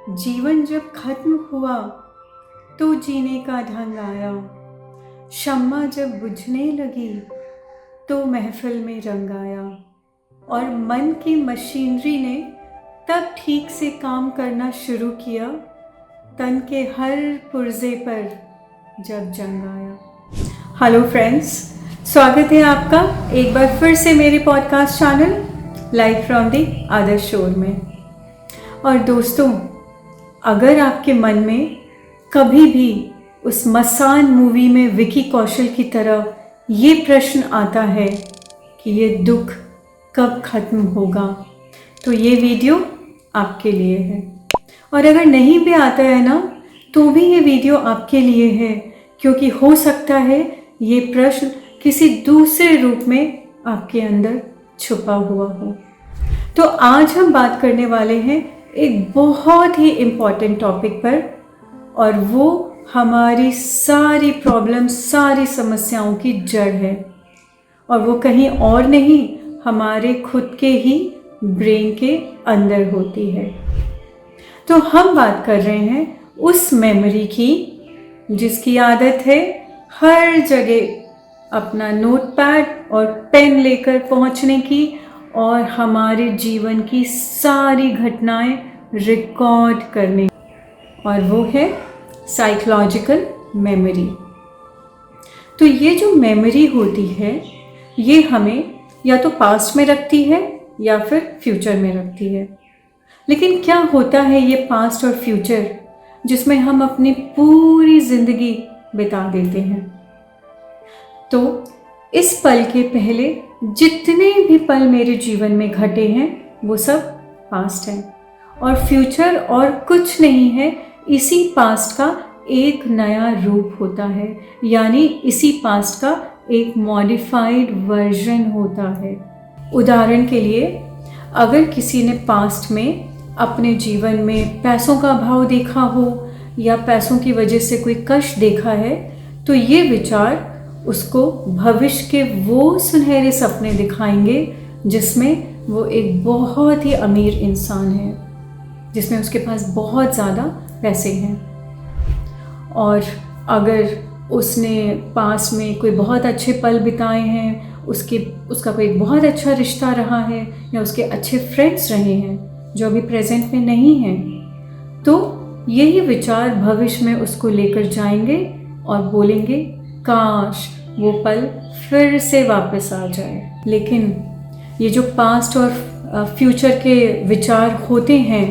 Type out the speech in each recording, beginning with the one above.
जीवन जब खत्म हुआ तो जीने का ढंग आया। शम्मा जब बुझने लगी तो महफिल में रंग आया। और मन की मशीनरी ने तब ठीक से काम करना शुरू किया, तन के हर पुर्जे पर जब जंग आया। हेलो फ्रेंड्स, स्वागत है आपका एक बार फिर से मेरे podcast channel life from the other शोर में। और दोस्तों, अगर आपके मन में कभी भी उस मसान मूवी में विकी कौशल की तरह ये प्रश्न आता है कि ये दुख कब ख़त्म होगा, तो ये वीडियो आपके लिए है। और अगर नहीं भी आता है ना, तो भी ये वीडियो आपके लिए है, क्योंकि हो सकता है ये प्रश्न किसी दूसरे रूप में आपके अंदर छुपा हुआ हो। तो आज हम बात करने वाले हैं एक बहुत ही इम्पॉर्टेंट टॉपिक पर, और वो हमारी सारी प्रॉब्लम, सारी समस्याओं की जड़ है। और वो कहीं और नहीं, हमारे खुद के ही ब्रेन के अंदर होती है। तो हम बात कर रहे हैं उस मेमोरी की जिसकी आदत है हर जगह अपना नोटपैड और पेन लेकर पहुंचने की और हमारे जीवन की सारी घटनाएं रिकॉर्ड करने, और वो है साइकोलॉजिकल मेमोरी। तो ये जो मेमोरी होती है, ये हमें या तो पास्ट में रखती है या फिर फ्यूचर में रखती है। लेकिन क्या होता है ये पास्ट और फ्यूचर जिसमें हम अपनी पूरी ज़िंदगी बिता देते हैं? तो इस पल के पहले जितने भी पल मेरे जीवन में घटे हैं वो सब पास्ट हैं, और फ्यूचर और कुछ नहीं है, इसी पास्ट का एक नया रूप होता है, यानी इसी पास्ट का एक मॉडिफाइड वर्जन होता है। उदाहरण के लिए, अगर किसी ने पास्ट में अपने जीवन में पैसों का अभाव देखा हो या पैसों की वजह से कोई कष्ट देखा है, तो ये विचार उसको भविष्य के वो सुनहरे सपने दिखाएंगे जिसमें वो एक बहुत ही अमीर इंसान है, जिसमें उसके पास बहुत ज़्यादा पैसे हैं। और अगर उसने पास में कोई बहुत अच्छे पल बिताए हैं, उसका कोई बहुत अच्छा रिश्ता रहा है या उसके अच्छे फ्रेंड्स रहे हैं जो अभी प्रेजेंट में नहीं हैं, तो यही विचार भविष्य में उसको लेकर जाएंगे और बोलेंगे काश वो पल फिर से वापस आ जाए। लेकिन ये जो पास्ट और फ्यूचर के विचार होते हैं,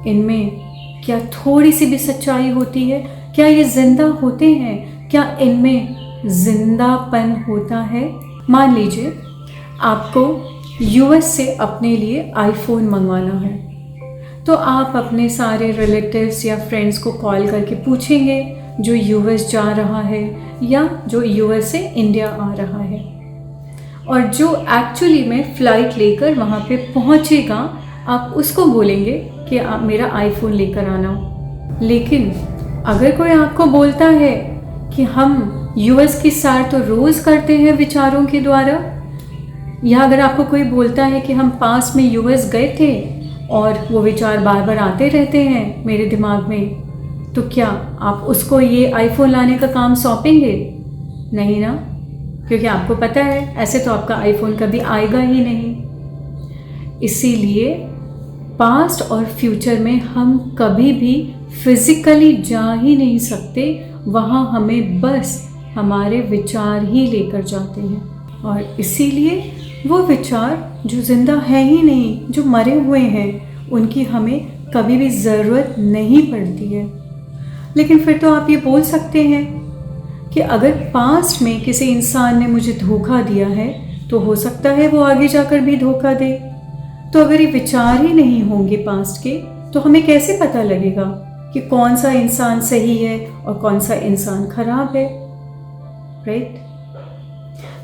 इनमें क्या थोड़ी सी भी सच्चाई होती है? क्या ये जिंदा होते हैं? क्या इनमें जिंदापन होता है? मान लीजिए आपको यूएस से अपने लिए आईफोन मंगवाना है, तो आप अपने सारे रिलेटिव्स या फ्रेंड्स को कॉल करके पूछेंगे जो यूएस जा रहा है या जो यूएस से इंडिया आ रहा है, और जो एक्चुअली में फ़्लाइट लेकर वहाँ पे पहुँचेगा, आप उसको बोलेंगे कि आप मेरा आईफोन लेकर आना। लेकिन अगर कोई आपको बोलता है कि हम यूएस की सैर तो रोज़ करते हैं विचारों के द्वारा, या अगर आपको कोई बोलता है कि हम पास में यूएस गए थे और वो विचार बार बार आते रहते हैं मेरे दिमाग में, तो क्या आप उसको ये आईफोन लाने का काम सौंपेंगे? नहीं ना, क्योंकि आपको पता है ऐसे तो आपका आईफोन कभी आएगा ही नहीं। इसीलिए पास्ट और फ्यूचर में हम कभी भी फिज़िकली जा ही नहीं सकते, वहाँ हमें बस हमारे विचार ही लेकर जाते हैं। और इसीलिए वो विचार जो ज़िंदा है ही नहीं, जो मरे हुए हैं, उनकी हमें कभी भी ज़रूरत नहीं पड़ती है। लेकिन फिर तो आप ये बोल सकते हैं कि अगर पास्ट में किसी इंसान ने मुझे धोखा दिया है, तो हो सकता है वो आगे जाकर भी धोखा दे। तो अगर ये विचार ही नहीं होंगे पास्ट के, तो हमें कैसे पता लगेगा कि कौन सा इंसान सही है और कौन सा इंसान खराब है? राइट?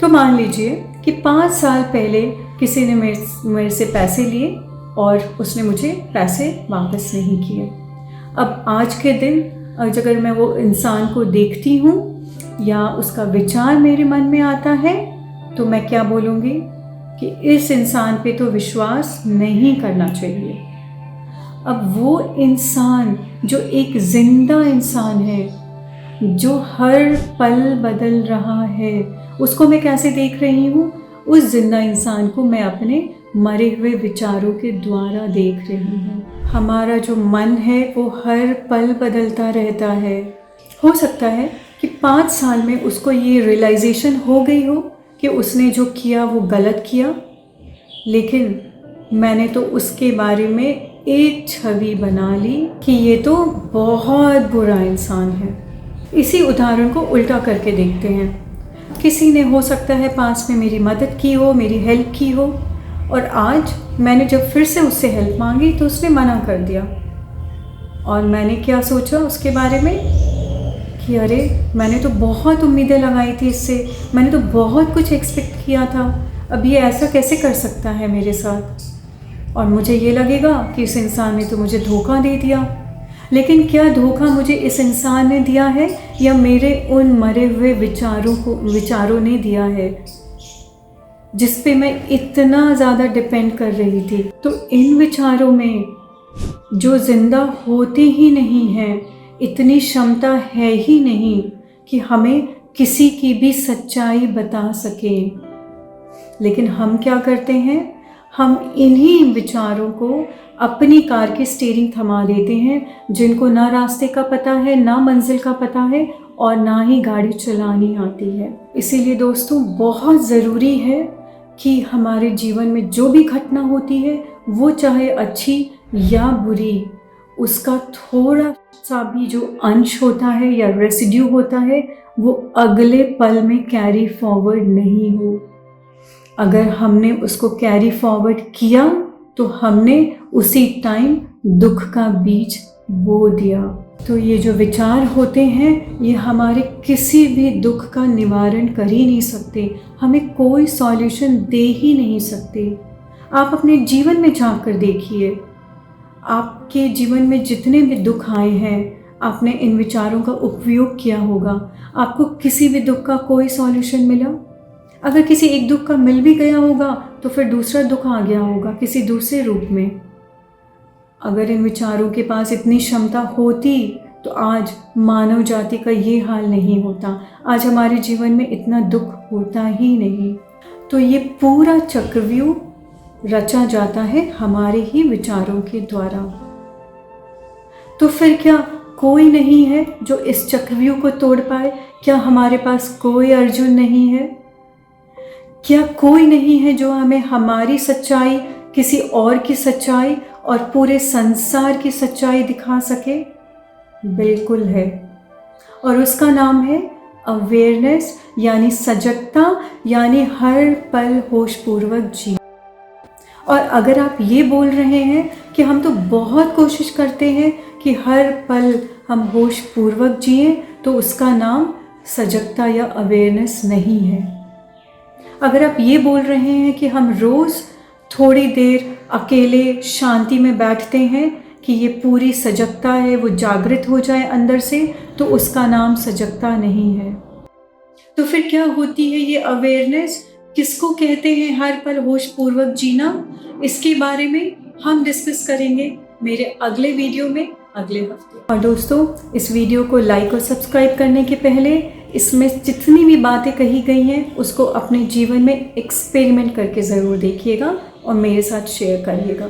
तो मान लीजिए कि 5 साल पहले किसी ने मेरे से पैसे लिए और उसने मुझे पैसे वापस नहीं किए। अब आज के दिन अगर मैं वो इंसान को देखती हूँ या उसका विचार मेरे मन में आता है, तो मैं क्या बोलूँगी कि इस इंसान पे तो विश्वास नहीं करना चाहिए। अब वो इंसान जो एक ज़िंदा इंसान है, जो हर पल बदल रहा है, उसको मैं कैसे देख रही हूँ? उस जिंदा इंसान को मैं अपने मरे हुए विचारों के द्वारा देख रही हूँ। हमारा जो मन है वो हर पल बदलता रहता है। हो सकता है कि 5 साल में उसको ये रियलाइजेशन हो गई हो कि उसने जो किया वो गलत किया, लेकिन मैंने तो उसके बारे में एक छवि बना ली कि ये तो बहुत बुरा इंसान है। इसी उदाहरण को उल्टा करके देखते हैं। किसी ने हो सकता है पास में मेरी मदद की हो, मेरी हेल्प की हो, और आज मैंने जब फिर से उससे हेल्प मांगी तो उसने मना कर दिया। और मैंने क्या सोचा उसके बारे में कि अरे, मैंने तो बहुत उम्मीदें लगाई थी इससे, मैंने तो बहुत कुछ एक्सपेक्ट किया था, अब ये ऐसा कैसे कर सकता है मेरे साथ। और मुझे ये लगेगा कि इस इंसान ने तो मुझे धोखा दे दिया। लेकिन क्या धोखा मुझे इस इंसान ने दिया है या मेरे उन मरे हुए विचारों ने दिया है, जिस पे मैं इतना ज़्यादा डिपेंड कर रही थी। तो इन विचारों में जो ज़िंदा होते ही नहीं हैं, इतनी क्षमता है ही नहीं कि हमें किसी की भी सच्चाई बता सकें। लेकिन हम क्या करते हैं? हम इन्हीं विचारों को अपनी कार की स्टीयरिंग थमा देते हैं, जिनको ना रास्ते का पता है, ना मंजिल का पता है, और ना ही गाड़ी चलानी आती है। इसीलिए दोस्तों, बहुत ज़रूरी है कि हमारे जीवन में जो भी घटना होती है, वो चाहे अच्छी या बुरी, उसका थोड़ा सा भी जो अंश होता है या रेसिड्यू होता है, वो अगले पल में कैरी फॉरवर्ड नहीं हो। अगर हमने उसको कैरी फॉरवर्ड किया तो हमने उसी टाइम दुख का बीज बो दिया। तो ये जो विचार होते हैं, ये हमारे किसी भी दुख का निवारण कर ही नहीं सकते, हमें कोई सॉल्यूशन दे ही नहीं सकते। आप अपने जीवन में झांक कर देखिए, आपके जीवन में जितने भी दुख आए हैं, आपने इन विचारों का उपयोग किया होगा। आपको किसी भी दुख का कोई सॉल्यूशन मिला? अगर किसी एक दुख का मिल भी गया होगा तो फिर दूसरा दुख आ गया होगा किसी दूसरे रूप में। अगर इन विचारों के पास इतनी क्षमता होती तो आज मानव जाति का ये हाल नहीं होता, आज हमारे जीवन में इतना दुख होता ही नहीं। तो ये पूरा चक्रव्यूह रचा जाता है हमारे ही विचारों के द्वारा। तो फिर क्या कोई नहीं है जो इस चक्रव्यूह को तोड़ पाए? क्या हमारे पास कोई अर्जुन नहीं है? क्या कोई नहीं है जो हमें हमारी सच्चाई, किसी और की सच्चाई और पूरे संसार की सच्चाई दिखा सके? बिल्कुल है, और उसका नाम है अवेयरनेस, यानी सजगता, यानी हर पल होशपूर्वक जी। और अगर आप ये बोल रहे हैं कि हम तो बहुत कोशिश करते हैं कि हर पल हम होशपूर्वक जिए, तो उसका नाम सजगता या अवेयरनेस नहीं है। अगर आप ये बोल रहे हैं कि हम रोज़ थोड़ी देर अकेले शांति में बैठते हैं कि ये पूरी सजगता है, वो जागृत हो जाए अंदर से, तो उसका नाम सजगता नहीं है। तो फिर क्या होती है ये अवेयरनेस? किसको कहते हैं हर पल होशपूर्वक जीना? इसके बारे में हम डिस्कस करेंगे मेरे अगले वीडियो में अगले हफ्ते। और दोस्तों, इस वीडियो को लाइक और सब्सक्राइब करने के पहले इसमें जितनी भी बातें कही गई हैं उसको अपने जीवन में एक्सपेरिमेंट करके ज़रूर देखिएगा और मेरे साथ शेयर करिएगा।